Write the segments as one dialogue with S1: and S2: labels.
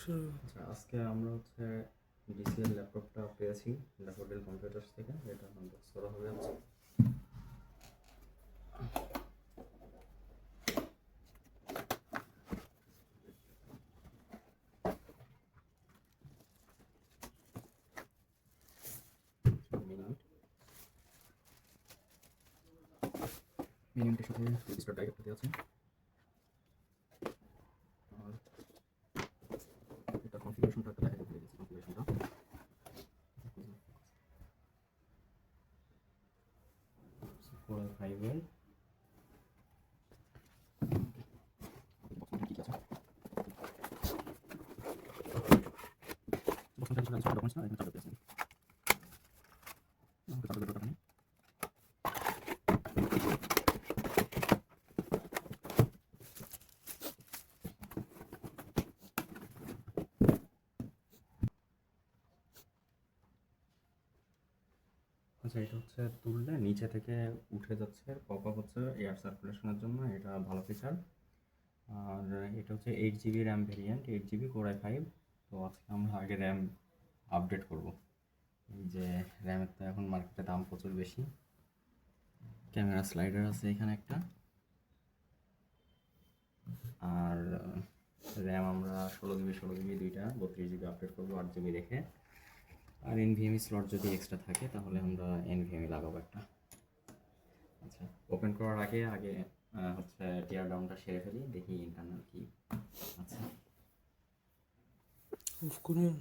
S1: আচ্ছা, আজকে আমরা হচ্ছে ডিসিএল ল্যাপটপটা পেয়েছি ড্যাফোডিল কম্পিউটার্স থেকে। এটা আনবক্স করা হবে আজকে। মিনিটের সাথে রেজিস্টার ডাইরেক্ট আছে। আর এটা কনফিগারেশনটা একটা দেখাতে ভুলে গেছি। কনফিগারেশনটা Core i5 এর ঠিক আছে। বক্সটা কিছু কিছু ডকুমেন্টস না, এখানে চার্জার পেয়েছি। চার্জার দরকার নেই। আচ্ছা, এটা হচ্ছে তুললে নিচে থেকে উঠে যাচ্ছে, পপ আপ হচ্ছে এয়ার সার্কুলেশনের জন্য। এটা ভালো ফিচার। আর এটা হচ্ছে 8 GB RAM variant, 8 GB Core i5। তো আজকে আমরা আগে র্যাম আপডেট করব। এই যে র্যামের তো এখন মার্কেটে দাম প্রচুর বেশি। ক্যামেরা স্লাইডার আছে এখানে একটা। আর র্যাম আমরা 16 জিবি দুইটা, 32 জিবি আপডেট করবো 8 জিবি রেখে। আর এনভিএমই স্লট যদি এক্সট্রা থাকে তাহলে আমরা এনভিএমই লাগাবো একটা। আচ্ছা, ওপেন করার আগে আগে হচ্ছে টিয়ার ডাউনটা সেরে ফেলি, দেখি ইন্টারনাল কি। আচ্ছা,
S2: অফ করুন।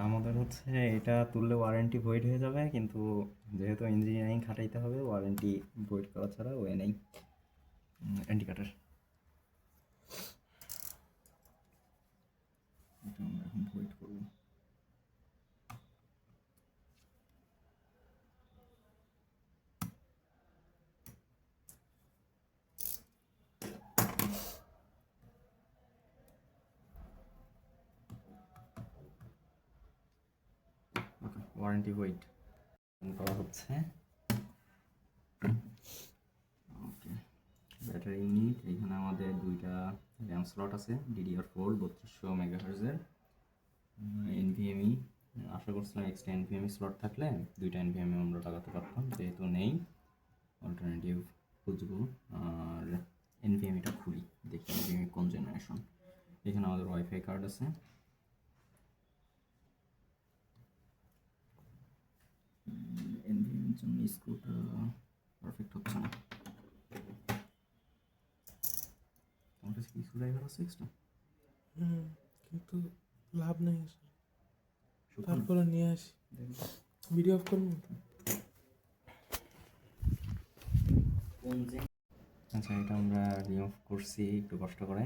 S1: আমাদের হচ্ছে এটা তুললে ওয়ারেন্টি ভয়েড হয়ে যাবে, কিন্তু যেহেতু ইঞ্জিনিয়ারিং খাটাইতে হবে, ওয়ারেন্টি ভয়েড করা ছাড়া ওয়ে নেই। ইন্ডিকেটার এটা আমরা এখন ভয়েড করবো। ওকে, ওয়ারেন্টি ভয়েড করা হচ্ছে। ওকে, ব্যাটারি ইউনিট এখানে আমাদের দুইটা র্যাম স্লট আছে, DDR4 3200 মেগাহার্জের। এনভিএমই আশা করছিলাম এক্সট্রা এনভিএমই স্লট থাকলে দুইটা এনভিএমই আমরা লাগাতে পারতাম, যেহেতু নেই অল্টারনেটিভ খুঁজবো। আর এনভিএমিটা খুলি, দেখি এনভিএমি কোন জেনারেশন। এখানে আমাদের ওয়াইফাই কার্ড আছে। এনভিএমির জন্য স্ক্রুটা পারফেক্ট হচ্ছে না। আমার কাছে কি স্ক্রু ড্রাইভার আছে এক্সট্রা?
S2: কিন্তু লাভ নেই আসলে।
S1: শুকানো?
S2: তারপরে নিয়ে আসি।
S1: দেখি।
S2: ভিডিও অফ করুন।
S1: আচ্ছা, এটা আমরা রিমুভ করছি একটু কষ্ট করে।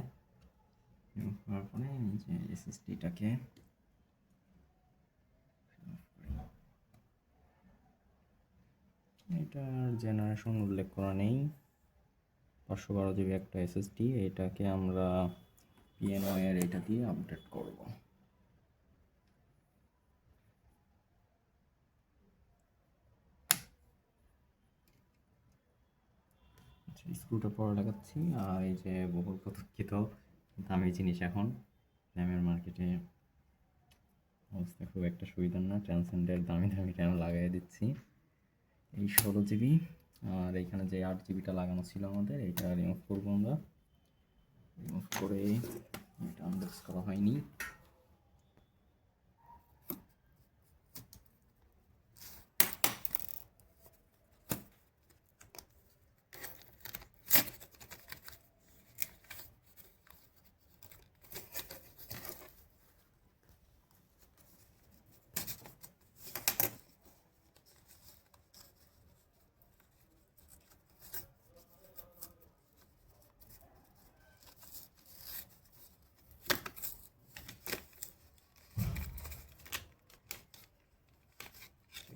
S1: রিমুভ করার পরে এই যে এসএসডিটাকে এটার জেনারেশন উল্লেখ করা নেই। 512 জিবি একটা এসএসডি, এটাকে আমরা পিএনও এর এটা দিয়ে আপডেট করব। স্ক্রুটা পরে লাগাচ্ছি। আর এই যে বহুল প্রতীক্ষিত দামি জিনিস, এখন র্যামের মার্কেটে অবস্থা খুব একটা সুবিধার না, ট্রান্সেন্ডের দামি দামি র্যাম লাগাই দিচ্ছি। এই 16 জিবি। আর এইখানে যে 8 জিবিটা লাগানো ছিল আমাদের, এইটা রিমুভ করবো আমরা। রিমুভ করে এটা আনবক্স করা হয়নি।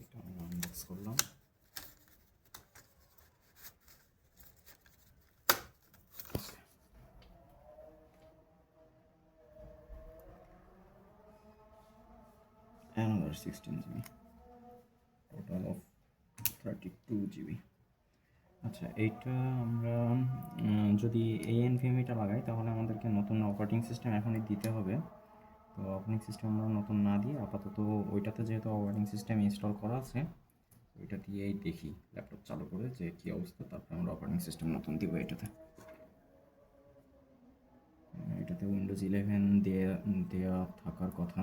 S1: এটা আমরা আনবক্স করলাম। another 16 GB. Total of 32 GB। আচ্ছা, এইটা আমরা যদি এই এনভিএমইটা লাগাই তাহলে আমাদেরকে নতুন অপারেটিং সিস্টেম এখনই দিতে হবে। তো অপারেটিং সিস্টেম আমরা নতুন না দিয়ে আপাতত ওইটাতে যেহেতু অপারেটিং সিস্টেম ইনস্টল করা আছে ওইটা দিয়েই দেখি ল্যাপটপ চালু করে যে কী অবস্থা, তারপরে আমরা অপারেটিং সিস্টেম নতুন দিব এটাতে। এটাতে উইন্ডোজ 11 দেয়া থাকার কথা।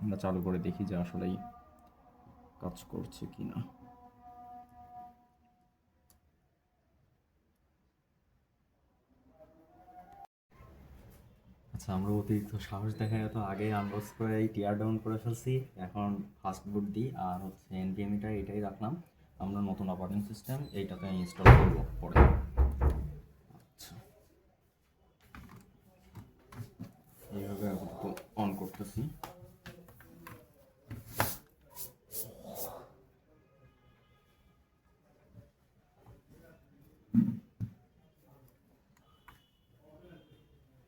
S1: আমরা চালু করে দেখি যে আসলেই কাজ করছে কি না। আচ্ছা, আমরা অতিরিক্ত সাহস দেখায় তো আগেই আনবক্স করে এই টিয়ার ডাউন করে ফেলছি। এখন ফাস্ট বুট দিই আর হচ্ছে এনভিএমইটা এটাই রাখলাম। আমরা নতুন অপারেটিং সিস্টেম এইটাতে ইনস্টল করবো পরে। আচ্ছা, এইভাবে আপাতত অন করতেছি।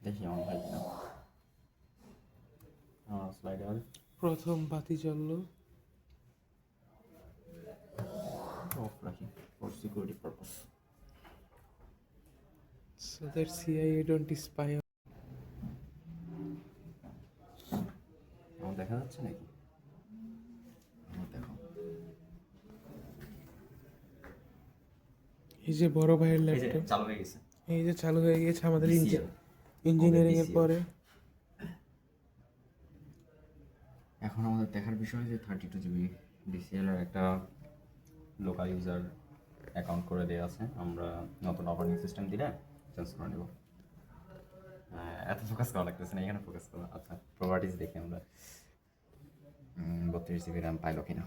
S1: দেখি অন হয় কিনা। স্লাইডার
S2: প্রথম বাতি জ্বললো।
S1: অফ রাখি for security purpose.
S2: So that CIA don't spy on.
S1: আমার দেখা যাচ্ছে নাকি? আমার দেখো।
S2: এই যে বড় ভাইয়ের
S1: এই যে
S2: ল্যাপটপ,
S1: চালু হয়ে গেছে।
S2: এই যে চালু হয়ে গেছে আমাদের
S1: DCL
S2: ইঞ্জিনিয়ারিং এর
S1: DCL
S2: পরে।
S1: এখন আমাদের দেখার বিষয় যে 32 GB ডিসিএল এর একটা লোকাল ইউজার অ্যাকাউন্ট করে দেওয়া আছে। আমরা নতুন অপারেটিং সিস্টেম দিলে চেঞ্জ করে নেব। এত ফোকাস করা লাগতেছে না, এখানে ফোকাস করা। আচ্ছা, প্রপার্টিজ দেখি আমরা 32 GB র্যাম পাইলো কিনা।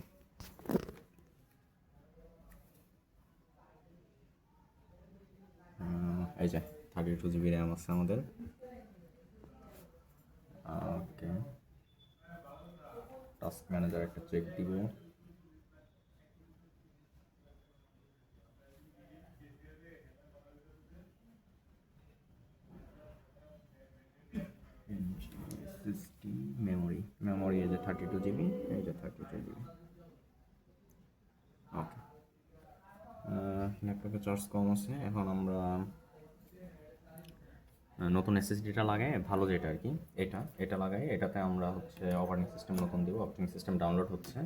S1: এই যে 32 GB র্যাম আছে আমাদের। ওকে, টাস্ক ম্যানেজার একটা চেক দিব। মেমোরি এই যে 32 GB, এই যে 32 GB। ওকে, ল্যাপটপে চার্জ কম আছে। এখন আমরা নতুন এসএসডিটা লাগাই, ভালো যেটা আর কি, এটা লাগাই। এটাতে আমরা হচ্ছে অপারেটিং সিস্টেম নতুন দিব। অপারেটিং সিস্টেম ডাউনলোড হচ্ছে,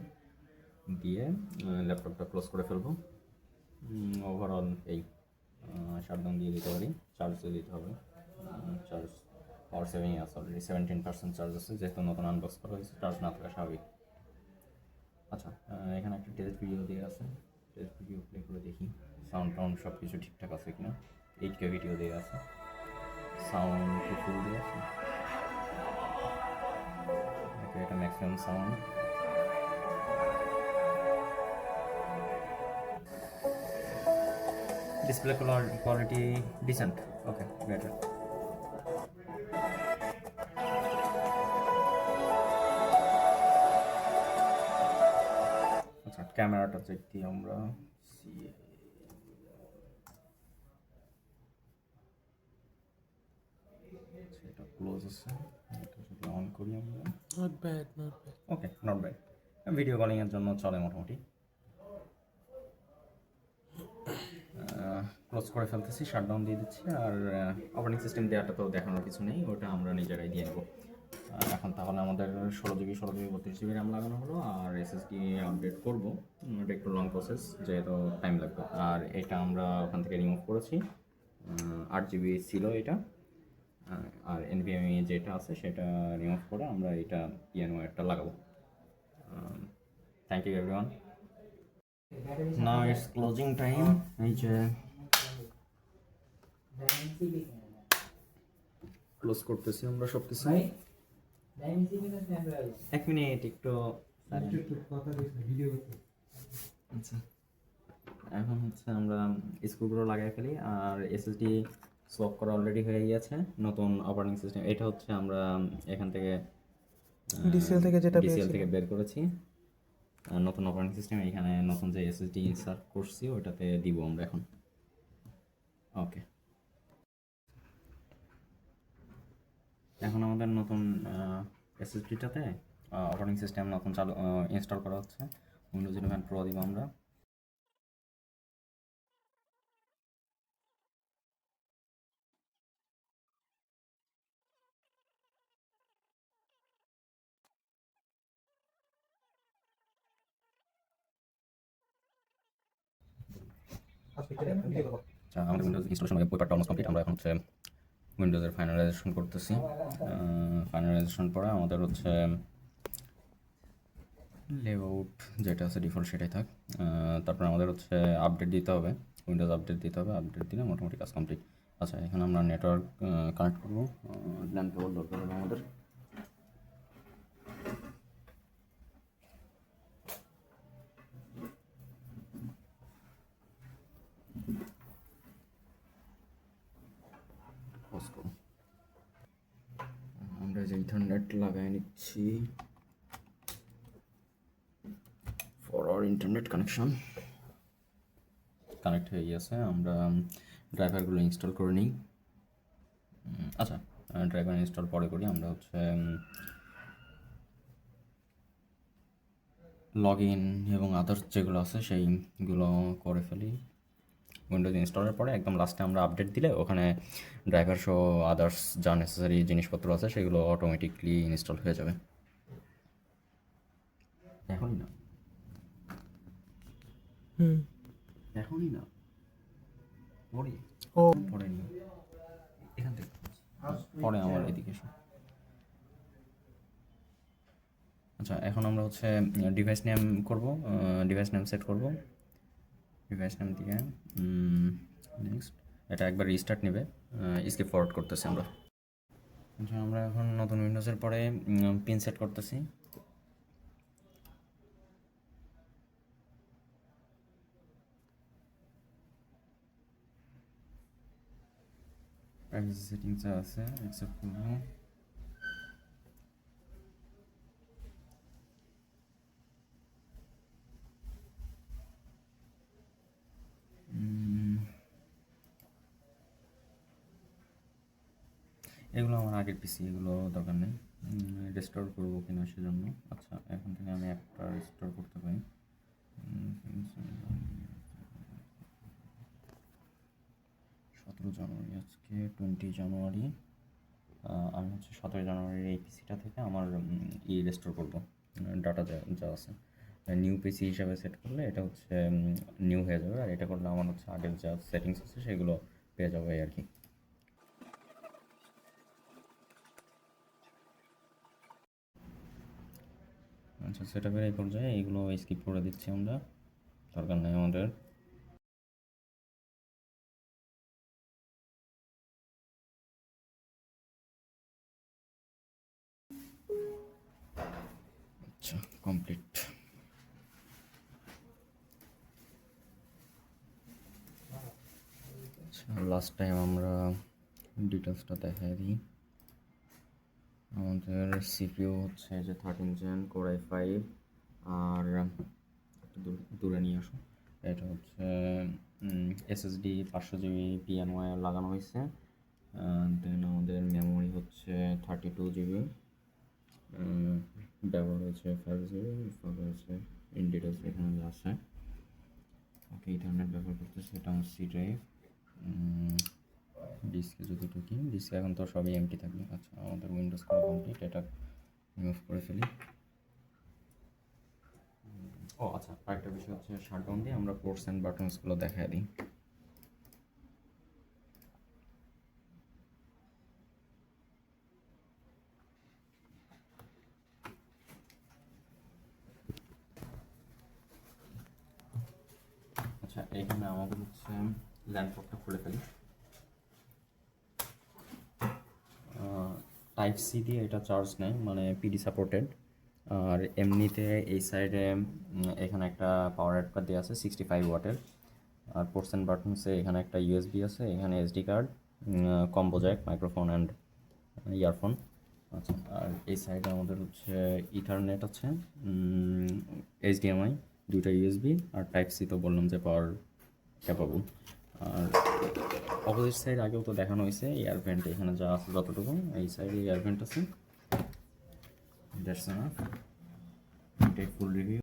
S1: দিয়ে ল্যাপটপটা ক্লোজ করে ফেলবো। ওভারঅল এই শাটডাউন দিয়ে দিতে পারি। চার্জও দিতে হবে। চার্জ পাওয়ার সেভিং আছে অলরেডি 17% চার্জ আছে, যেহেতু নতুন আনবক্স করা হয়েছে। চার্জ না থাকা স্বাভাবিক। আচ্ছা, এখানে একটা টেস্ট ভিডিও দেওয়া আছে। টেস্ট ভিডিও প্লে করে দেখি সাউন্ড সব কিছু ঠিকঠাক আছে কিনা। 8K ভিডিও দেওয়া আছে, সাউন্ড কি ফুল দেওয়া আছে? ওকে, এটা maximum sound. Display quality decent. Okay, better. আচ্ছা, ক্যামেরাটা চেক দিই আমরা। এটা ক্লোজ আছে, এটা যদি অন করি আমরা।
S2: Not bad, not bad.
S1: Okay, not bad. Video কলিংয়ের জন্য চলে মোটামুটি। ক্লোজ করে ফেলতেছি, শাটডাউন দিয়ে দিচ্ছি। আর অপারেটিং সিস্টেম দেওয়াটা তো দেখানোর কিছু নেই, ওটা আমরা নিজেরাই দিয়ে নেব। এখন তাহলে আমাদের 16 GB 32 GB র্যাম লাগানো হলো, আর এসএসডি আপডেট করবো। এটা একটু লং প্রসেস, যেহেতু টাইম লাগবে। আর এটা আমরা ওখান থেকে রিমুভ করেছি। 8 GB ছিল এটা। আর এনভিএমই যেটা আছে সেটা রিমুভ করে আমরা এটা পিএনও একটা লাগাবো। Thank you everyone. Now it's closing time. এই যে ক্লোজ করতেছি আমরা সব কিছু। 1 মিনিট একটু। আচ্ছা, এখন হচ্ছে আমরা স্ক্রুগুলো লাগাই ফেলি। আর এসএসডি সোয়াপ করা অলরেডি হয়ে গিয়েছে। নতুন অপারেটিং সিস্টেম এটা হচ্ছে আমরা এখান থেকে
S2: ডিসিএল থেকে যেটা
S1: ডিসিএল থেকে বের করেছি। নতুন অপারেটিং সিস্টেম এখানে নতুন যে এসএসডি ইনসার্ট করছি ওটাতে দিব আমরা এখন। ওকে, এখন আমাদের নতুন এসএসডিটাতে অপারেটিং সিস্টেম নতুন চালু ইনস্টল করা হচ্ছে। উইন্ডোজ 11 প্রো দিব আমরা। আচ্ছা, আমাদের উইন্ডোজ ইনস্টলেশন পেপারটা অলমোস্ট কমপ্লিট। আমরা এখন হচ্ছে উইন্ডোজের ফাইনালাইজেশন করতেছি। ফাইনালাইজেশন পরে আমাদের হচ্ছে লেআউট যেটা আছে ডিফল্ট সেটাই থাক। তারপর আমাদের হচ্ছে আপডেট দিতে হবে, উইন্ডোজ আপডেট দিতে হবে। আপডেট দিলে মোটামুটি কাজ কমপ্লিট। আচ্ছা, এখানে আমরা নেটওয়ার্ক কানেক্ট করবো। ল্যান কেবল দরকার হবে আমাদের। আমরা যে ইথারনেট লাগাই নিচ্ছি for our internet connection. Connect হয়ে গেছে। আমরা ড্রাইভারগুলো ইনস্টল করে নিই। আচ্ছা, ড্রাইভার ইনস্টল পরে করি। আমরা হচ্ছে লগ ইন এবং আদার্স যেগুলো আছে সেইগুলো করে ফেলি। উইন্ডোজ ইনস্টলের পরে একদম লাস্টে আমরা আপডেট দিলে ওখানে ড্রাইভার সহ আদার্স যা নেসেসারি জিনিসপত্র আছে সেগুলো অটোমেটিকলি ইনস্টল হয়ে যাবে। এখনই না, এখনই না, পরে
S2: ও
S1: পরে নিও, এখান থেকে পরে আমার এদিকে এসো। আচ্ছা, এখন আমরা হচ্ছে ডিভাইস নেম করব, ডিভাইস নেম সেট করব। ডিভাইস নেম দিয়ে নেক্সট এটা একবার রিস্টার্ট নেবে, স্কিপ ফরওয়ার্ড করতেছি আমরা। আচ্ছা, আমরা এখন নতুন উইন্ডোজের পরে পিন সেট করতেছি। প্রাইভেসি সেটিংসে আছে, অ্যাকসেপ্ট করব। এগুলো আমার আগের পিসি, এগুলো দরকার নেই। রেস্টোর করবো কিনা সেজন্য। আচ্ছা, এখন থেকে আমি একটা রেস্টোর করতে পারি। 17 জানুয়ারি, আজকে 20 জানুয়ারি। আমি হচ্ছে 17 জানুয়ারির এই পিসিটা থেকে আমার রেস্টোর করবো ডাটা যা আছে। নিউ পিসি হিসাবে সেট করলে এটা হচ্ছে নিউ হয়ে যাবে, আর এটা করলে আমার হচ্ছে আগের যা সেটিংস আছে সেগুলো পেয়ে যাবে আর কি। আচ্ছা, সেটআপের এই পর্যায়ে এইগুলো স্কিপ করে দিচ্ছি আমরা, দরকার নেই আমাদের। আচ্ছা, কমপ্লিট। আচ্ছা, লাস্ট টাইম আমরা ডিটেলসটা দেখাই দিই। আমাদের সিপিইউ হচ্ছে যে 13 জেন কোর i5, আর একটু দূরে নিয়ে আসো। এটা হচ্ছে এসএসডি 500 জিবি পিএনওয়াই লাগানো হয়েছে। দেন আমাদের মেমোরি হচ্ছে 32 জিবি, ব্যবহার হয়েছে 5 জিবি, হয়েছে ইন ডিটেলস এখানে আছে। ওকে, ইথারনেট ব্যবহার করতেছে, এটা আমার সি ড্রাইভ। ডিস্কে যদি ঢুকি, ডিস্কে এখন তো সবই এমটি থাকবে। আচ্ছা, আমাদের উইন্ডোজ করা কমপ্লিট, এটা রিমুভ করে ফেলি। ও আচ্ছা, আরেকটা বিষয় হচ্ছে শাটডাউন দিয়ে আমরা পোর্টস অ্যান্ড বাটনসগুলো দেখাই দিই। আচ্ছা, এখানে আমাদের হচ্ছে ল্যান্ড পোর্টটা খুলে ফেলি। টাইপ সি দিয়ে এটা চার্জ নেয়, মানে পিডি সাপোর্টেড। আর এমনিতে এই সাইডে এখানে একটা পাওয়ার অ্যাডাপ্টার দেওয়া আছে 65 ওয়াটের। আর পোর্টস অ্যান্ড বাটনসে এখানে একটা ইউএসবি আছে, এখানে SD card, combo Jack, microphone and earphone. আচ্ছা, আর এই সাইডে আমাদের হচ্ছে ইথারনেট আছে, এইচডিএমআই, দুইটা ইউএসবি, আর টাইপ সি তো বললাম যে পাওয়ার ক্যাপাবল। আর অপোজিট সাইড আগেও তো দেখানো হয়েছে, এয়ার ভেন্ট এখানে যা আছে যতটুকু, এই সাইডে এয়ার ভেন্ট আছে। That's enough. এটাই ফুল রিভিউ।